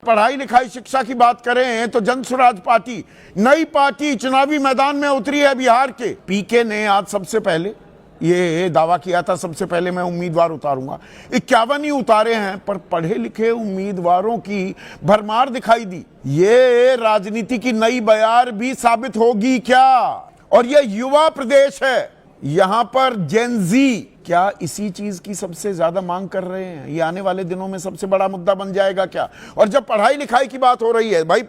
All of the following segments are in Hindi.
पढ़ाई लिखाई शिक्षा की बात करें तो जन स्वराज पार्टी, नई पार्टी चुनावी मैदान में उतरी है बिहार के। पीके ने आज सबसे पहले ये दावा किया था, सबसे पहले मैं उम्मीदवार उतारूंगा। 51 ही उतारे हैं, पर पढ़े लिखे उम्मीदवारों की भरमार दिखाई दी। ये राजनीति की नई बयार भी साबित होगी क्या? और ये युवा प्रदेश है, यहां पर जेनजी क्या इसी चीज की सबसे ज्यादा मांग कर रहे हैं? ये आने वाले दिनों में सबसे बड़ा मुद्दा बन जाएगा क्या? और जब पढ़ाई लिखाई की बात हो रही है, भाई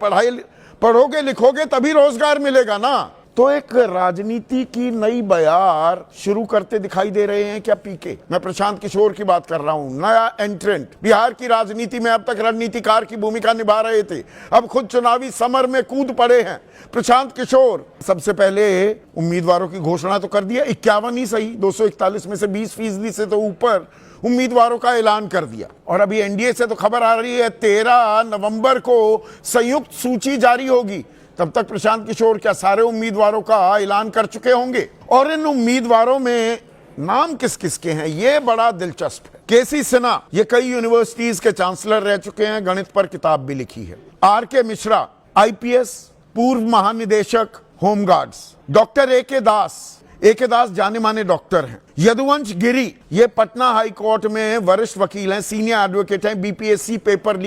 पढ़ोगे लिखोगे तभी रोजगार मिलेगा ना। तो एक राजनीति की नई बयार शुरू करते दिखाई दे रहे हैं क्या पीके? मैं प्रशांत किशोर की बात कर रहा हूं, नया एंट्रेंट बिहार की राजनीति में। अब तक रणनीतिकार की भूमिका निभा रहे थे, अब खुद चुनावी समर में कूद पड़े हैं प्रशांत किशोर। सबसे पहले उम्मीदवारों की घोषणा तो कर दिया, 51 ही सही, 241 में से 20% से तो ऊपर उम्मीदवारों का ऐलान कर दिया। और अभी एनडीए से तो खबर आ रही है 13 नवंबर को संयुक्त सूची जारी होगी। तब तक प्रशांत किशोर क्या सारे उम्मीदवारों का ऐलान कर चुके होंगे? और इन उम्मीदवारों में नाम किस किस के हैं, ये बड़ा दिलचस्प है। केसी सिन्हा, ये कई यूनिवर्सिटीज के चांसलर रह चुके हैं, गणित पर किताब भी लिखी है। आर.के. मिश्रा, आईपीएस, पूर्व महानिदेशक होमगार्ड्स। Doctor A K. दास जाने माने डॉक्टर हैं। यदुवंश गिरी, ये पटना हाई कोर्ट में वरिष्ठ वकील हैं, सीनियर एडवोकेट हैं। बीपीएससी पेपर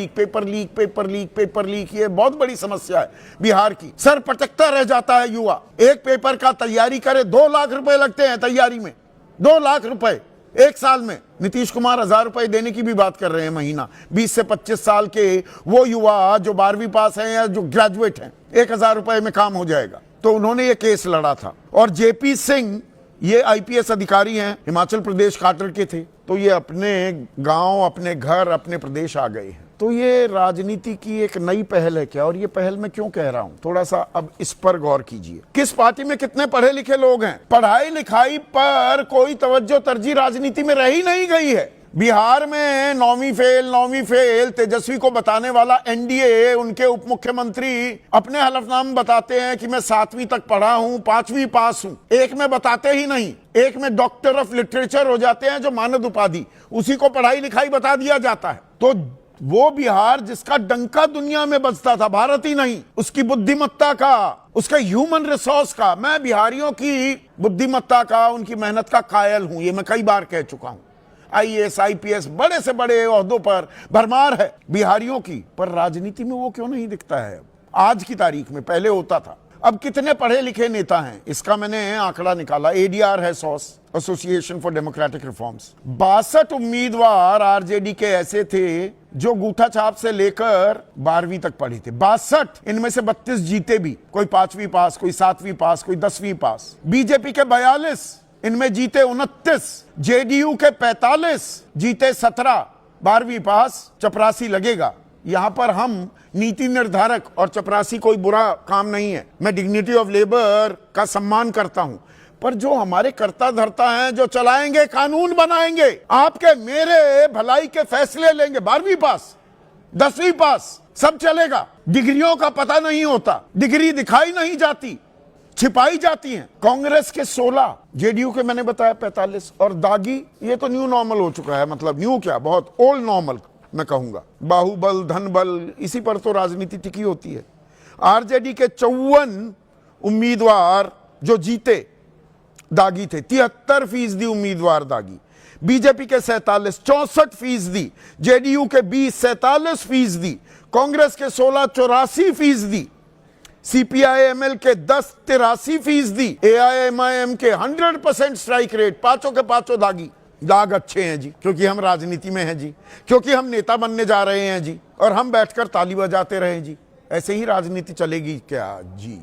लीक, ये बहुत बड़ी समस्या है बिहार की। सर पटकता रह जाता है युवा। एक पेपर का तैयारी करे 2 लाख रुपए लगते हैं तैयारी में, 2 लाख रुपए एक साल में। नीतीश कुमार 1000 रुपए देने की भी बात कर रहे हैं महीना। 20 से 25 साल के वो युवा जो 12वीं पास हैं या जो ग्रेजुएट हैं, 1000 रुपए में काम हो जाएगा। तो उन्होंने ये केस लड़ा था। और जेपी सिंह, ये आईपीएस अधिकारी हैं, हिमाचल प्रदेश काटर के थे, तो ये अपने गांव, अपने घर, अपने प्रदेश आ गए हैं। तो ये राजनीति की एक नई पहल है क्या? और ये पहल मैं क्यों कह रहा हूं, थोड़ा सा अब इस पर गौर कीजिए। किस पार्टी में कितने पढ़े लिखे लोग हैं? पढ़ाई लिखाई पर कोई तवज्जो तरजीह राजनीति में रही नहीं गई है। बिहार में 9वीं फेल तेजस्वी को बताने वाला एनडीए, उनके उप मुख्यमंत्री अपने हलफनामे बताते हैं कि मैं 7वीं तक पढ़ा हूं, 5वीं पास हूं। एक में बताते ही नहीं, एक में डॉक्टर ऑफ लिटरेचर हो जाते हैं जो मानद उपाधि, उसी को पढ़ाई लिखाई बता दिया जाता है। तो वो बिहार जिसका डंका दुनिया में बजता था, भारत ही नहीं, उसकी बुद्धिमत्ता का, उसके ह्यूमन रिसोर्स का, मैं बिहारियों की बुद्धिमत्ता का, उनकी मेहनत का कायल हूं। ये मैं कई बार कह चुका हूं। आईएएस, आईपीएस, बड़े से बड़े ओहदों पर भरमार है बिहारियों की, पर राजनीति में वो क्यों नहीं दिखता है आज की तारीख में? पहले होता था। अब कितने पढ़े लिखे नेता हैं, इसका मैंने आंकड़ा निकाला। एडीआर है sauce, association for democratic reforms. 62 उम्मीदवार आरजेडी के ऐसे थे जो गूठा छाप से लेकर 12वीं तक पढ़े थे। 62, इनमें से 32 जीते भी, कोई 5वीं पास, कोई 7वीं पास, कोई 10वीं पास। बीजेपी के 42, इनमें जीते 29, जेडीयू के 45, जीते 17, 12वीं पास, चपरासी लगेगा। यहां पर हम नीति निर्धारक, और चपरासी कोई बुरा काम नहीं है, मैं डिग्निटी ऑफ लेबर का सम्मान करता हूं, पर जो हमारे कर्ता धर्ता हैं, जो चलाएंगे, कानून बनाएंगे, आपके मेरे भलाई के फैसले लेंगे, 12वीं पास, 10वीं पास, सब चलेगा। डिग्रियों का पता नहीं होता, डिग्री दिखाई नहीं जाती, छिपाई जाती हैं। कांग्रेस के 16, जेडीयू के मैंने बताया 45, और दागी, ये तो न्यू नॉर्मल हो चुका है, मतलब न्यू क्या, बहुत ओल्ड नॉर्मल मैं कहूंगा। बाहुबल, धनबल, इसी पर तो राजनीति टिकी होती है। आरजेडी के 54 उम्मीदवार जो जीते दागी थे, 73% उम्मीदवार दागी। बीजेपी के 47, 64%, जेडीयू के 20, 47%, कांग्रेस के 16, 84%, सीपीआई-एमएल के 10, 83%, एआईएमआईएम के 100% स्ट्राइक रेट। पांचों के पांचों दागी। दाग अच्छे हैं जी, क्योंकि हम राजनीति में हैं जी, क्योंकि हम नेता बनने जा रहे हैं जी, और हम बैठकर ताली बजाते रहे जी। ऐसे ही राजनीति चलेगी क्या जी?